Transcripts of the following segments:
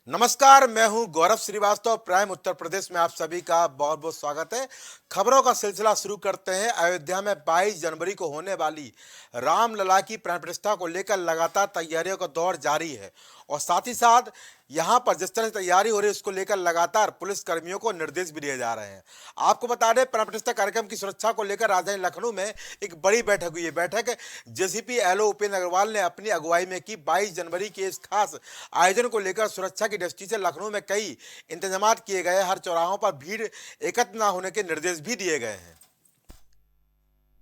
नमस्कार, मैं हूं गौरव श्रीवास्तव। प्राइम उत्तर प्रदेश में आप सभी का बहुत बहुत स्वागत है। खबरों का सिलसिला शुरू करते हैं। अयोध्या में 22 जनवरी को होने वाली रामलला की प्राण प्रतिष्ठा को लेकर लगातार तैयारियों का दौर जारी है और साथ ही साथ यहां पर जिस तरह से तैयारी हो रही है उसको लेकर लगातार पुलिस कर्मियों को निर्देश भी दिए जा रहे हैं। आपको बता दें, प्राण प्रतिष्ठा कार्यक्रम की सुरक्षा को लेकर राजधानी लखनऊ में एक बड़ी बैठक हुई है। बैठक जेसीपी एलओ उपेंद्र अग्रवाल ने अपनी अगुवाई में की। 22 जनवरी के इस खास आयोजन को लेकर सुरक्षा की दृष्टि से लखनऊ में कई इंतजाम किए गए। हर चौराहों पर भीड़ एकत्र न होने के निर्देश भी दिए गए हैं।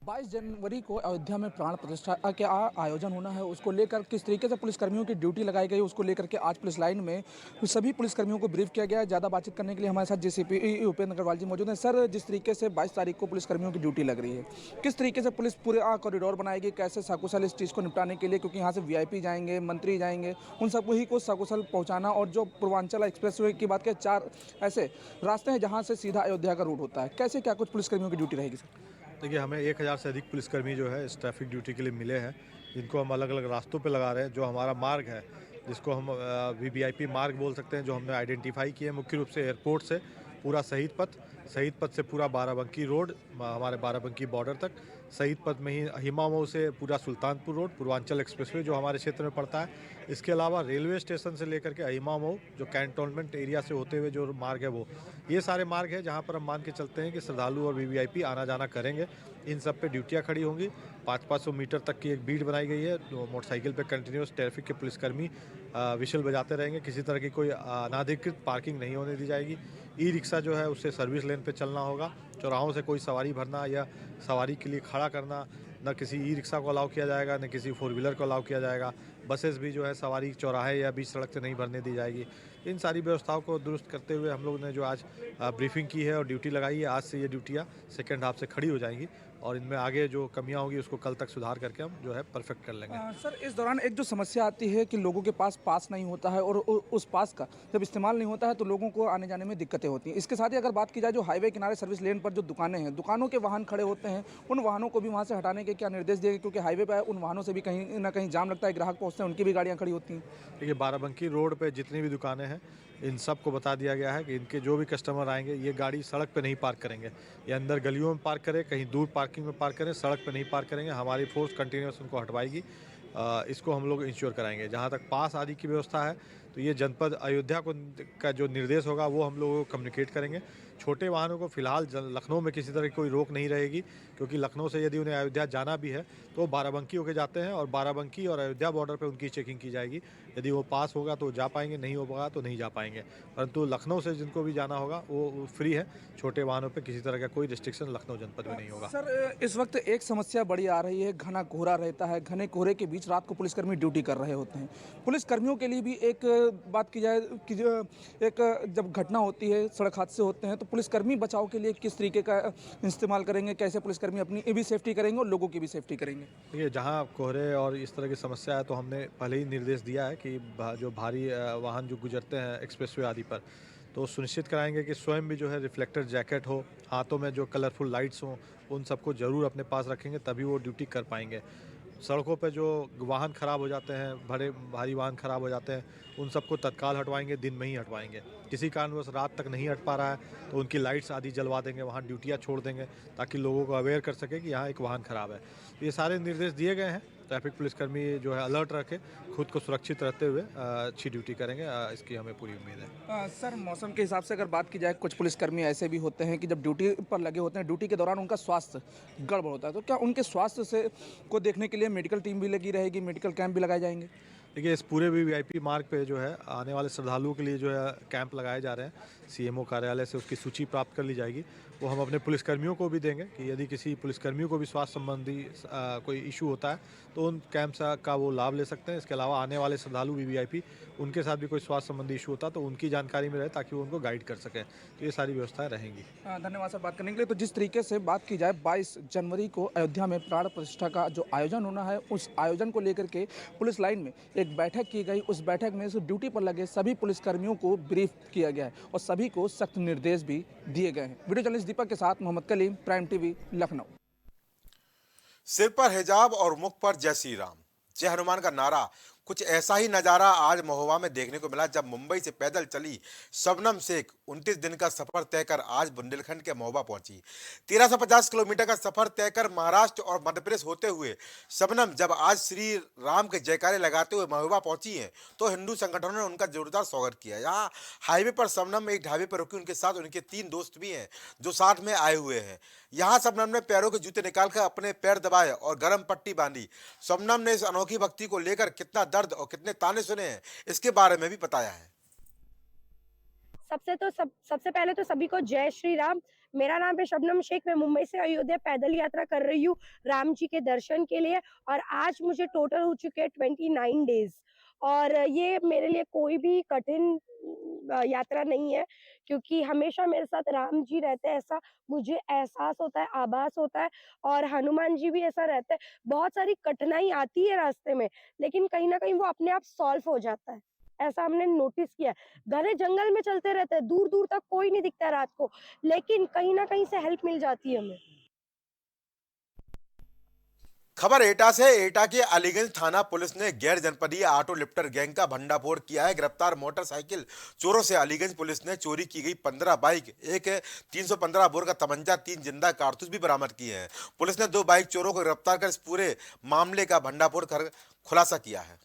22 जनवरी को अयोध्या में प्राण प्रतिष्ठा का आयोजन होना है, उसको लेकर किस तरीके से पुलिसकर्मियों की ड्यूटी लगाई गई, उसको लेकर के आज पुलिस लाइन में सभी पुलिसकर्मियों को ब्रीफ किया गया है। ज़्यादा बातचीत करने के लिए हमारे साथ जेसीपी उपेंद्र अग्रवाल जी मौजूद हैं। सर, जिस तरीके से 22 तारीख को पुलिसकर्मियों की ड्यूटी लग रही है, किस तरीके से पुलिस पूरे कॉरिडोर बनाएगी, कैसे सकुशल इस चीज़ को निपटाने के लिए, क्योंकि यहाँ से वीआईपी जाएंगे, मंत्री जाएंगे, उन सब ही को सकुशल पहुँचाना, और जो पूर्वांचल एक्सप्रेसवे की बात करें, 4 ऐसे रास्ते हैं जहाँ से सीधा अयोध्या का रूट होता है, कैसे क्या कुछ पुलिसकर्मियों की ड्यूटी रहेगी सर? देखिए, हमें 1000 से अधिक पुलिसकर्मी जो है इस ट्रैफिक ड्यूटी के लिए मिले हैं, जिनको हम अलग अलग रास्तों पे लगा रहे हैं। जो हमारा मार्ग है, जिसको हम वीवीआईपी मार्ग बोल सकते हैं, जो हमने आइडेंटिफाई किए हैं मुख्य रूप से एयरपोर्ट से पूरा शहीद पथ से पूरा बाराबंकी रोड, हमारे बाराबंकी बॉर्डर तक, शहीद पथ में ही हिमा मऊ से पूरा सुल्तानपुर रोड, पूर्वांचल एक्सप्रेसवे जो हमारे क्षेत्र में पड़ता है। इसके अलावा रेलवे स्टेशन से लेकर के अहिमा मऊ जो कैंटोनमेंट एरिया से होते हुए जो मार्ग है, वो ये सारे मार्ग है जहाँ पर हम मान के चलते हैं कि श्रद्धालु और वीवीआईपी आना जाना करेंगे। इन सब पे ड्यूटियाँ खड़ी होंगी। 500-500 मीटर तक की एक बीट बनाई गई है। मोटरसाइकिल पे कंटिन्यूस ट्रैफिक के पुलिसकर्मी विशल बजाते रहेंगे। किसी तरह की कोई अनाधिकृत पार्किंग नहीं होने दी जाएगी। ई रिक्शा जो है उससे सर्विस लेन पे चलना होगा। चौराहों से कोई सवारी भरना या सवारी के लिए खड़ा करना, न किसी ई रिक्शा को अलाउ किया जाएगा, न किसी 4 व्हीलर को अलाउ किया जाएगा। बसेस भी जो है सवारी चौराहे या बीच सड़क से नहीं भरने दी जाएगी। इन सारी व्यवस्थाओं को दुरुस्त करते हुए हम लोग ने जो आज ब्रीफिंग की है और ड्यूटी लगाई है, आज से ये ड्यूटियाँ सेकेंड हाफ से खड़ी हो जाएंगी और इनमें आगे जो कमियां होंगी उसको कल तक सुधार करके हम जो है परफेक्ट कर लेंगे। सर, इस दौरान एक जो समस्या आती है कि लोगों के पास पास नहीं होता है, और उस पास का जब इस्तेमाल नहीं होता है तो लोगों को आने जाने में दिक्कतें होती हैं। इसके साथ ही अगर बात की जाए, जो हाईवे किनारे सर्विस लेन पर जो दुकानें हैं, दुकानों के वाहन खड़े होते हैं, उन वाहनों को भी वहाँ से हटाने के क्या निर्देश दिए गए, क्योंकि हाईवे पर उन वाहनों से भी कहीं ना कहीं जाम लगता है, ग्राहक पहुँचते हैं, उनकी भी गाड़ियाँ खड़ी होती हैं। देखिए, बाराबंकी रोड पे जितनी भी दुकानें हैं, इन सब को बता दिया गया है कि इनके जो भी कस्टमर आएंगे, ये गाड़ी सड़क पे नहीं पार्क करेंगे। ये अंदर गलियों में पार्क करें, कहीं दूर पार्किंग में पार्क करें, सड़क पे नहीं पार्क करेंगे। हमारी फोर्स कंटिन्यूस उनको हटवाएगी। इसको हम लोग इंश्योर कराएंगे। जहाँ तक पास आदि की व्यवस्था है, तो ये जनपद अयोध्या को का जो निर्देश होगा वो हम लोगों को कम्युनिकेट करेंगे। छोटे वाहनों को फिलहाल लखनऊ में किसी तरह की कोई रोक नहीं रहेगी, क्योंकि लखनऊ से यदि उन्हें अयोध्या जाना भी है तो वो बाराबंकी होकर जाते हैं और बाराबंकी और अयोध्या बॉर्डर पे उनकी चेकिंग की जाएगी। यदि वो पास होगा तो जा पाएंगे, नहीं होगा तो नहीं जा पाएंगे। परंतु लखनऊ से जिनको भी जाना होगा वो फ्री है। छोटे वाहनों पर किसी तरह का कोई रिस्ट्रिक्शन लखनऊ जनपद में नहीं होगा। सर, इस वक्त एक समस्या बड़ी आ रही है, घना कोहरा रहता है। घने कोहरे के बीच रात को पुलिसकर्मी ड्यूटी कर रहे होते हैं। पुलिसकर्मियों के लिए भी एक बात की जाए कि जब घटना होती है, सड़क हादसे होते हैं, तो पुलिसकर्मी बचाव के लिए किस तरीके का इस्तेमाल करेंगे, कैसे पुलिसकर्मी अपनी भी सेफ्टी करेंगे और लोगों की भी सेफ्टी करेंगे? देखिए, जहाँ कोहरे और इस तरह की समस्या है तो हमने पहले ही निर्देश दिया है कि जो भारी वाहन जो गुजरते हैं एक्सप्रेसवे आदि पर, तो सुनिश्चित कराएंगे कि स्वयं भी जो है रिफ्लेक्टर जैकेट हो, हाथों में जो कलरफुल लाइट्स हों, उन सबको ज़रूर अपने पास रखेंगे, तभी वो ड्यूटी कर पाएंगे। सड़कों पे जो वाहन खराब हो जाते हैं, बड़े भारी वाहन खराब हो जाते हैं, उन सबको तत्काल हटवाएंगे, दिन में ही हटवाएंगे। किसी कारणवश रात तक नहीं हट पा रहा है तो उनकी लाइट्स आदि जलवा देंगे, वहाँ ड्यूटियाँ छोड़ देंगे, ताकि लोगों को अवेयर कर सके कि यहाँ एक वाहन खराब है। ये सारे निर्देश दिए गए हैं। ट्रैफिक पुलिसकर्मी जो है अलर्ट रखे, खुद को सुरक्षित रहते हुए अच्छी ड्यूटी करेंगे, इसकी हमें पूरी उम्मीद है। सर, मौसम के हिसाब से अगर बात की जाए, कुछ पुलिसकर्मी ऐसे भी होते हैं कि जब ड्यूटी पर लगे होते हैं, ड्यूटी के दौरान उनका स्वास्थ्य गड़बड़ होता है, तो क्या उनके स्वास्थ्य से को देखने के लिए मेडिकल टीम भी लगी रहेगी, मेडिकल कैंप भी लगाए जाएंगे? देखिए, इस पूरे वीवीआईपी मार्ग पे जो है आने वाले श्रद्धालुओं के लिए जो है कैंप लगाए जा रहे हैं। सीएमओ कार्यालय से उसकी सूची प्राप्त कर ली जाएगी। वो हम अपने पुलिसकर्मियों को भी देंगे कि यदि किसी पुलिसकर्मियों को भी स्वास्थ्य संबंधी कोई इशू होता है तो उन कैंप्स का वो लाभ ले सकते हैं। इसके अलावा आने वाले श्रद्धालु वीवीआईपी, उनके साथ भी कोई स्वास्थ्य संबंधी इशू होता है तो उनकी जानकारी में रहे, ताकि वो उनको गाइड कर सकें। तो ये सारी व्यवस्थाएँ रहेंगी। धन्यवाद सर बात करने के लिए। तो जिस तरीके से बात की जाए, 22 जनवरी को अयोध्या में प्राण प्रतिष्ठा का जो आयोजन होना है, उस आयोजन को लेकर के पुलिस लाइन में एक बैठक की गई। उस बैठक में ड्यूटी पर लगे सभी पुलिसकर्मियों को ब्रीफ किया गया है और सभी को सख्त निर्देश भी दिए गए हैं। वीडियो जर्नलिस्ट दीपक के साथ मोहम्मद कलीम, प्राइम टीवी, लखनऊ। सिर पर हिजाब और मुख पर जय श्री राम, जय हनुमान का नारा कुछ ऐसा ही नजारा आज महोबा में देखने को मिला जब मुंबई से पैदल चली शबनम शेख 29 दिन का सफर तय कर आज बुंदेलखंड के महोबा पहुंची। 1350 किलोमीटर का सफर तय कर महाराष्ट्र और मध्य प्रदेश होते हुए शबनम जब आज श्री राम के जयकारे लगाते हुए महोबा पहुंची हैं तो हिंदू संगठनों ने उनका जोरदार स्वागत किया। यहाँ हाईवे पर शबनम एक ढाबे पर रुकी, उनके साथ उनके 3 दोस्त भी हैं जो साथ में आए हुए हैं। यहाँ शबनम ने पैरों के जूते निकालकर अपने पैर दबाए और गर्म पट्टी बांधी। शबनम ने इस अनोखी भक्ति को लेकर कितना दर्द और कितने ताने सुने हैं इसके बारे में भी बताया है। सबसे पहले तो सभी को जय श्री राम। मेरा नाम है शबनम शेख। मैं मुंबई से अयोध्या पैदल यात्रा कर रही हूँ राम जी के दर्शन के लिए, और आज मुझे टोटल हो चुके हैं 29 डेज। और ये मेरे लिए कोई भी कठिन यात्रा नहीं है, क्योंकि हमेशा मेरे साथ राम जी रहते हैं, ऐसा मुझे एहसास होता है, आभास होता है। और हनुमान जी भी ऐसा रहते हैं। बहुत सारी कठिनाई आती है रास्ते में, लेकिन कहीं ना कहीं वो अपने आप सॉल्व हो जाता है, ऐसा हमने नोटिस किया है। घने जंगल में चलते रहते हैं, दूर दूर तक कोई नहीं दिखता रात को, लेकिन कहीं ना कहीं से हेल्प मिल जाती है हमें। खबर एटा से। एटा के अलीगंज थाना पुलिस ने गैर जनपदीय ऑटो लिफ्टर गैंग का भंडाफोड़ किया है। गिरफ्तार मोटरसाइकिल चोरों से अलीगंज पुलिस ने चोरी की गई 15 बाइक, एक 315 बोर का तमंचा, 3 जिंदा कारतूस भी बरामद किए हैं। पुलिस ने 2 बाइक चोरों को गिरफ्तार कर इस पूरे मामले का भंडाफोड़ कर खुलासा किया है।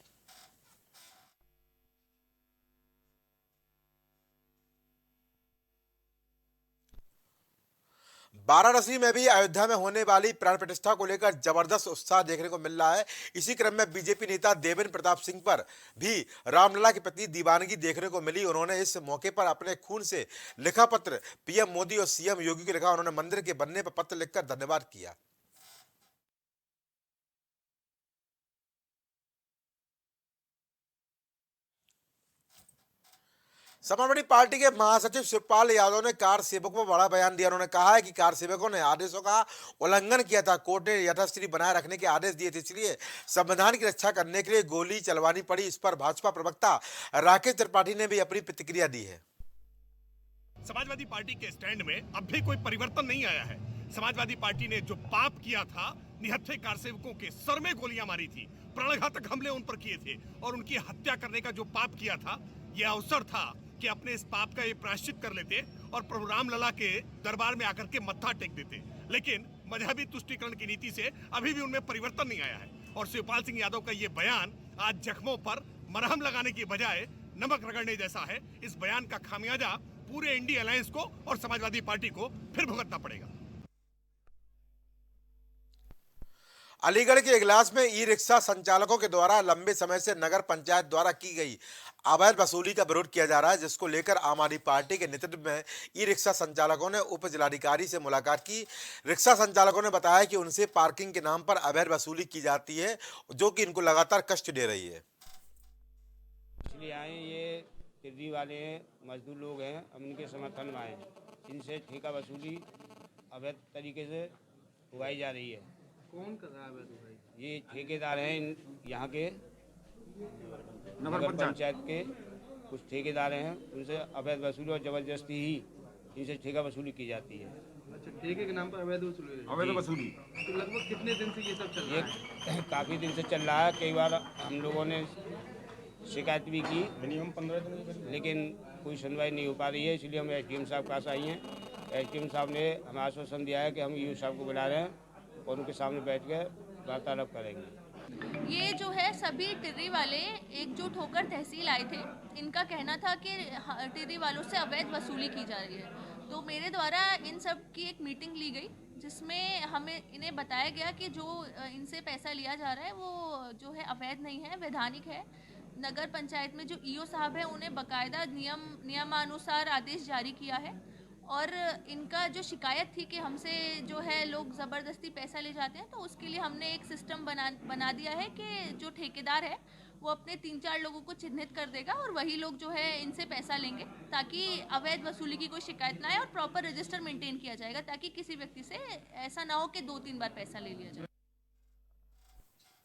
वाराणसी में भी अयोध्या में होने वाली प्राण प्रतिष्ठा को लेकर जबरदस्त उत्साह देखने को मिल रहा है। इसी क्रम में बीजेपी नेता देवेंद्र प्रताप सिंह पर भी रामलला के प्रति दीवानगी देखने को मिली। उन्होंने इस मौके पर अपने खून से लिखा पत्र पीएम मोदी और सीएम योगी को लिखा। उन्होंने मंदिर के बनने पर पत्र लिखकर धन्यवाद किया। समाजवादी पार्टी के महासचिव शिवपाल यादव ने कार सेवकों पर बड़ा बयान दिया। उन्होंने कहा है कि कार सेवकों ने आदेशों का उल्लंघन किया था। कोर्ट ने यथास्थिति बनाए रखने के आदेश दिए थे, इसलिए संविधान की रक्षा करने के लिए गोली चलवानी पड़ी। इस पर भाजपा प्रवक्ता राकेश त्रिपाठी ने भी अपनी प्रतिक्रिया दी है। समाजवादी पार्टी के स्टैंड में अब भी कोई परिवर्तन नहीं आया है। समाजवादी पार्टी ने जो पाप किया था, निहत्थे कार सेवकों के सर में गोलियां मारी थी, प्राणघातक हमले उन पर किए थे और उनकी हत्या करने का जो पाप किया था, यह अवसर था कि अपने इस पाप का ये प्रायश्चित कर लेते और प्रभु रामलला के दरबार में आकर के मत्था टेक देते। लेकिन मजहबी तुष्टीकरण की नीति से अभी भी उनमें परिवर्तन नहीं आया है और शिवपाल सिंह यादव का ये बयान आज जख्मों पर मरहम लगाने की बजाय नमक रगड़ने जैसा है। इस बयान का खामियाजा पूरे इंडी अलायंस को और समाजवादी पार्टी को फिर भुगतना पड़ेगा। अलीगढ़ के इगलास में ई रिक्शा संचालकों के द्वारा लंबे समय से नगर पंचायत द्वारा की गई अवैध वसूली का विरोध किया जा रहा है, जिसको लेकर आम आदमी पार्टी के नेतृत्व में ई रिक्शा संचालकों ने उप जिलाधिकारी से मुलाकात की। रिक्शा संचालकों ने बताया कि उनसे पार्किंग के नाम पर अवैध वसूली की जाती है, जो कि इनको लगातार कष्ट दे रही है। इसलिए आए, ये टिड्डी वाले हैं, मजदूर लोग हैं, हम इनके समर्थन में आए हैं। इनसे ठेका वसूली अवैध तरीके से उगाई जा रही है। कौन कर रहा है अवैध उगाई? ये ठेकेदार हैं, यहाँ के नगर पंचायत के कुछ ठेकेदार हैं, उनसे अवैध वसूली और जबरदस्ती ही इनसे ठेका वसूली की जाती है। अच्छा, ठेके के नाम पर अवैध वसूली? तो लगभग कितने दिन से ये सब चल रहा है? ये काफ़ी दिन से चल रहा है। कई बार हम लोगों ने शिकायत भी की, मिनिमम 15 दिन, लेकिन कोई सुनवाई नहीं हो पा रही है। इसलिए हम एसडीएम साहब के पास आई हैं। एसडीएम साहब ने हमें आश्वासन दिया है कि हम ईओ साहब को बुला रहे हैं और उनके सामने बैठ कर वार्तालाप करेंगे। ये जो है सभी टिर्री वाले एकजुट होकर तहसील आए थे। इनका कहना था कि टिर्री वालों से अवैध वसूली की जा रही है, तो मेरे द्वारा इन सब की एक मीटिंग ली गई, जिसमें हमें इन्हें बताया गया कि जो इनसे पैसा लिया जा रहा है वो जो है अवैध नहीं है, वैधानिक है। नगर पंचायत में जो ईओ साहब है उन्हें बाकायदा नियमानुसार आदेश जारी किया है और इनका जो शिकायत थी कि हमसे जो है लोग ज़बरदस्ती पैसा ले जाते हैं, तो उसके लिए हमने एक सिस्टम बना दिया है कि जो ठेकेदार है वो अपने 3-4 लोगों को चिन्हित कर देगा और वही लोग जो है इनसे पैसा लेंगे, ताकि अवैध वसूली की कोई शिकायत ना आए और प्रॉपर रजिस्टर मेंटेन किया जाएगा, ताकि किसी व्यक्ति से ऐसा ना हो कि 2-3 बार पैसा ले लिया जाए।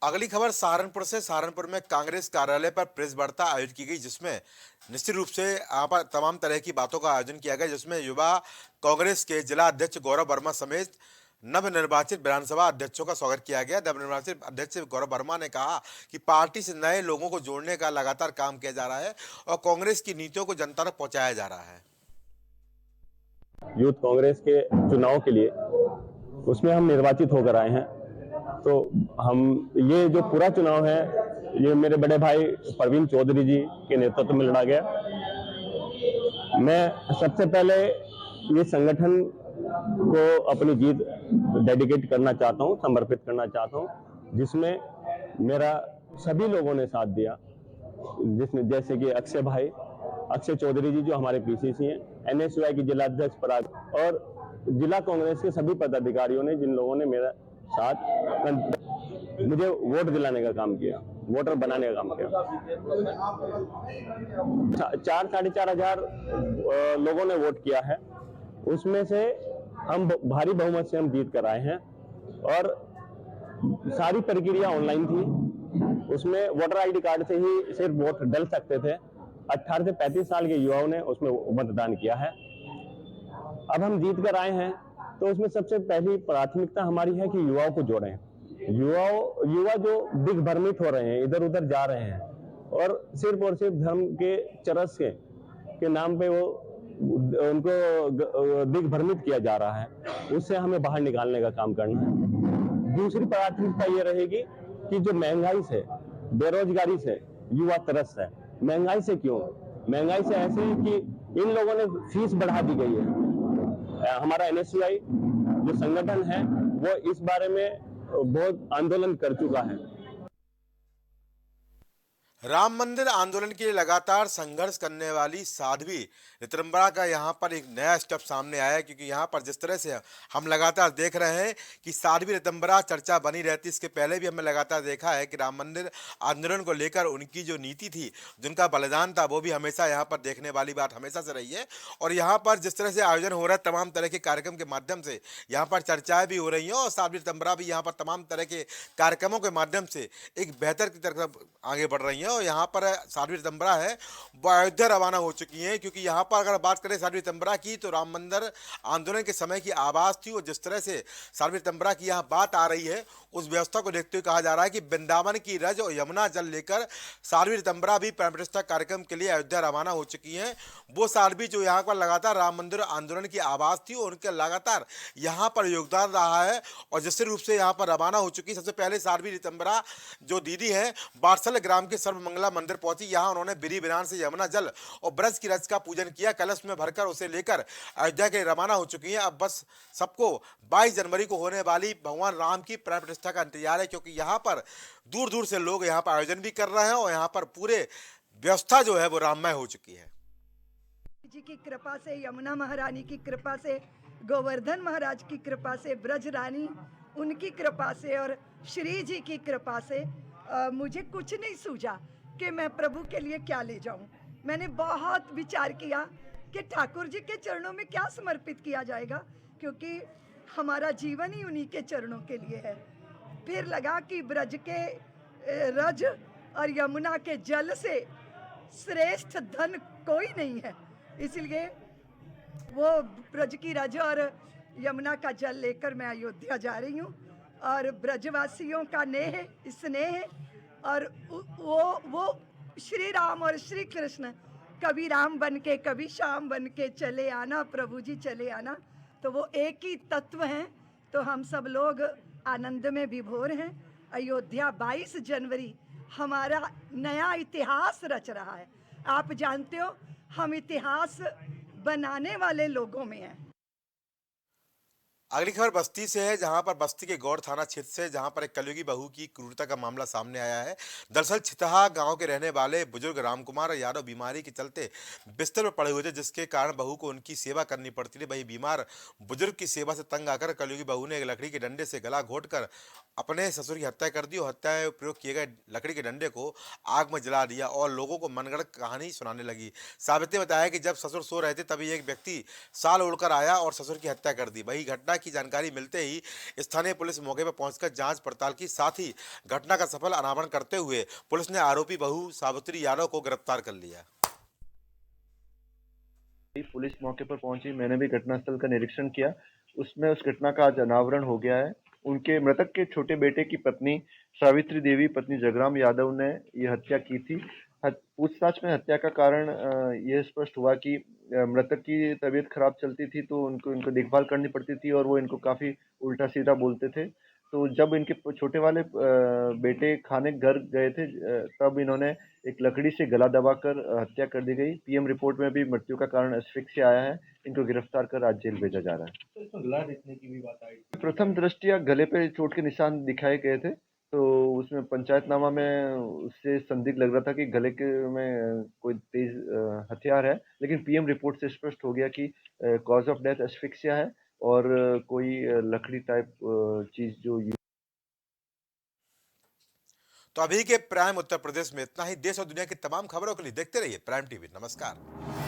अगली खबर सहारनपुर से। सहारनपुर में कांग्रेस कार्यालय पर प्रेस वार्ता आयोजित की गई, जिसमें निश्चित रूप से यहाँ पर तमाम तरह की बातों का आयोजन किया गया, जिसमें युवा कांग्रेस के जिला अध्यक्ष गौरव वर्मा समेत नवनिर्वाचित विधानसभा अध्यक्षों का स्वागत किया गया। नवनिर्वाचित अध्यक्ष गौरव वर्मा ने कहा कि पार्टी से नए लोगों को जोड़ने का लगातार काम किया जा रहा है और कांग्रेस की नीतियों को जनता तक पहुंचाया जा रहा है। यूथ कांग्रेस के चुनाव के लिए उसमें हम निर्वाचित होकर आए हैं, तो हम ये जो पूरा चुनाव है ये मेरे बड़े भाई परवीन चौधरी जी के नेतृत्व में लड़ा गया। मैं सबसे पहले ये संगठन को अपनी जीत डेडिकेट करना चाहता हूँ, समर्पित करना चाहता हूँ, जिसमें मेरा सभी लोगों ने साथ दिया, जिसमें जैसे कि अक्षय चौधरी जी जो हमारे पीसीसी हैं, एनएसयूआई की जिला अध्यक्ष पराग और जिला कांग्रेस के सभी पदाधिकारियों ने, जिन लोगों ने मेरा साथ मुझे वोट दिलाने का काम किया, वोटर बनाने का काम किया। 4,500 लोगों ने वोट किया है, उसमें से हम भारी बहुमत से हम जीत कर आए हैं और सारी प्रक्रिया ऑनलाइन थी। उसमें वोटर आईडी कार्ड से ही सिर्फ वोट डल सकते थे। 18 से 35 साल के युवाओं ने उसमें मतदान किया है। अब हम जीत कर आए हैं तो उसमें सबसे पहली प्राथमिकता हमारी है कि युवाओं को जोड़ें। युवा जो दिग्भ्रमित हो रहे हैं, इधर उधर जा रहे हैं और सिर्फ धर्म के चरस के नाम पे वो उनको दिग्भ्रमित किया जा रहा है, उससे हमें बाहर निकालने का काम करना है। दूसरी प्राथमिकता ये रहेगी कि जो महंगाई से, बेरोजगारी से युवा त्रस्त है। महंगाई से क्यों? महंगाई से ऐसे कि इन लोगों ने फीस बढ़ा दी गई है। हमारा एनएसयूआई जो संगठन है वो इस बारे में बहुत आंदोलन कर चुका है। राम मंदिर आंदोलन के लिए लगातार संघर्ष करने वाली साध्वी रितंबरा का यहाँ पर एक नया स्टेप सामने आया है, क्योंकि यहाँ पर जिस तरह से हम लगातार देख रहे हैं कि साध्वी रितंबरा चर्चा बनी रहती, इसके पहले भी हमने लगातार देखा है कि राम मंदिर आंदोलन को लेकर उनकी जो नीति थी, जिनका बलिदान था, वो भी हमेशा यहाँ पर देखने वाली बात हमेशा से रही है। और यहाँ पर जिस तरह से आयोजन हो रहा है तमाम तरह के कार्यक्रम के माध्यम से, यहाँ पर चर्चाएँ भी हो रही हैं और साध्वी रितंबरा भी यहाँ पर तमाम तरह के कार्यक्रमों के माध्यम से एक बेहतर की तरफ आगे बढ़ रही हैं। और यहाँ पर साध्वी रितंबरा है वो अयोध्या रवाना हो चुकी हैं, क्योंकि यहाँ पर अगर बात करें साध्वी रितंबरा की तो राम मंदिर आंदोलन के समय की आवाज़ थी। और जिस तरह से साध्वी रितंबरा की यहाँ बात आ रही है, उस व्यवस्था को देखते हुए कहा जा रहा है कि वृंदावन की रज और यमुना जल लेकर साध्वी रितंबरा भी प्राण प्रतिष्ठा कार्यक्रम के लिए अयोध्या रवाना हो चुकी हैं। वो साध्वी जो यहाँ पर लगातार राम मंदिर आंदोलन की आवाज़ थी, उनके लगातार यहाँ पर योगदान रहा है और जिस रूप से यहाँ पर रवाना हो चुकी। सबसे पहले साध्वी रितंबरा जो दीदी हैं बारसल ग्राम के सर्वमंगला मंदिर पहुंची। यहाँ उन्होंने विधि विधान से यमुना जल और ब्रज की रज का पूजन किया, कलश में भरकर उसे लेकर अयोध्या के रवाना हो चुकी हैं। अब बस सबको 22 जनवरी को होने वाली भगवान राम की प्राण प्रतिष्ठा का इंतजार है, क्योंकि यहाँ पर दूर दूर से लोग यहाँ पर आयोजन भी कर रहे हैं और यहाँ पर पूरे व्यवस्था जो है वो राममय हो चुकी है। जी की कृपा से, यमुना महारानी की कृपा से, गोवर्धन महाराज की कृपा से, ब्रज रानी उनकी कृपा से और श्री जी की कृपा से मुझे कुछ नहीं सूझा कि मैं प्रभु के लिए क्या ले जाऊं। मैंने बहुत विचार किया कि ठाकुर जी के चरणों में क्या समर्पित किया जाएगा, क्योंकि हमारा जीवन ही उन्हीं के चरणों के लिए है। फिर लगा कि ब्रज के रज और यमुना के जल से श्रेष्ठ धन कोई नहीं है, इसलिए वो ब्रज की रज और यमुना का जल लेकर मैं अयोध्या जा रही हूँ। और ब्रजवासियों का स्नेह और वो श्री राम और श्री कृष्ण कभी राम बन के कभी श्याम बन के चले आना, प्रभु जी चले आना, तो वो एक ही तत्व हैं। तो हम सब लोग आनंद में विभोर हैं। अयोध्या 22 जनवरी हमारा नया इतिहास रच रहा है। आप जानते हो हम इतिहास बनाने वाले लोगों में हैं। अगली खबर बस्ती से है, जहां पर बस्ती के गौड़ थाना क्षेत्र से जहां पर एक कलयुगी बहू की क्रूरता का मामला सामने आया है। दरअसल छितहा गांव के रहने वाले बुजुर्ग रामकुमार यादव बीमारी के चलते बिस्तर पर पड़े हुए थे, जिसके कारण बहू को उनकी सेवा करनी पड़ती थी। वहीं बीमार बुजुर्ग की सेवा से तंग आकर कलयुगी बहू ने एक लकड़ी के डंडे से गला घोंटकर अपने ससुर की हत्या कर दी और हत्या में प्रयोग किए गए लकड़ी के डंडे को आग में जला दिया और लोगों को मनगढ़ंत कहानी सुनाने लगी। साबित बताया कि जब ससुर सो रहे थे तभी एक व्यक्ति साल उड़कर आया और ससुर की हत्या कर दी। वही घटना की जानकारी मिलते ही स्थानीय पुलिस मौके पर पहुंचकर जांच पड़ताल की, साथ ही घटना का सफल अनावरण करते हुए पुलिस ने आरोपी बहू सावित्री यादव को गिरफ्तार कर लिया। पुलिस मौके पर पहुंची, मैंने भी घटनास्थल का निरीक्षण किया उसमें उस घटना का आज अनावरण हो गया है। उनके मृतक के छोटे बेटे की पत्नी सावित्री देवी, पत्नी जगराम यादव ने ये हत्या की थी। पूछताछ में हत्या का कारण यह स्पष्ट हुआ कि मृतक की तबीयत खराब चलती थी, तो इनको देखभाल करनी पड़ती थी और वो इनको काफी उल्टा सीधा बोलते थे। तो जब इनके छोटे वाले बेटे खाने घर गए थे, तब इन्होंने एक लकड़ी से गला दबाकर हत्या कर दी गई। पीएम रिपोर्ट में भी मृत्यु का कारण एस्फिक्सिया आया है। इनको गिरफ्तार कर आज जेल भेजा जा रहा है। तो इसमें गला देखने की भी बात आई थी। प्रथम दृष्टया गले पे चोट के निशान दिखाए गए थे, तो उसमें पंचायतनामा में उससे संदिग्ध लग रहा था कि गले के में कोई तेज हथियार है, लेकिन पीएम रिपोर्ट से स्पष्ट हो गया कि कॉज ऑफ डेथ एस्फिक्सिया है और कोई लकड़ी टाइप चीज जो तो अभी के प्राइम उत्तर प्रदेश में इतना ही। देश और दुनिया की तमाम खबरों के लिए देखते रहिए प्राइम टीवी। नमस्कार।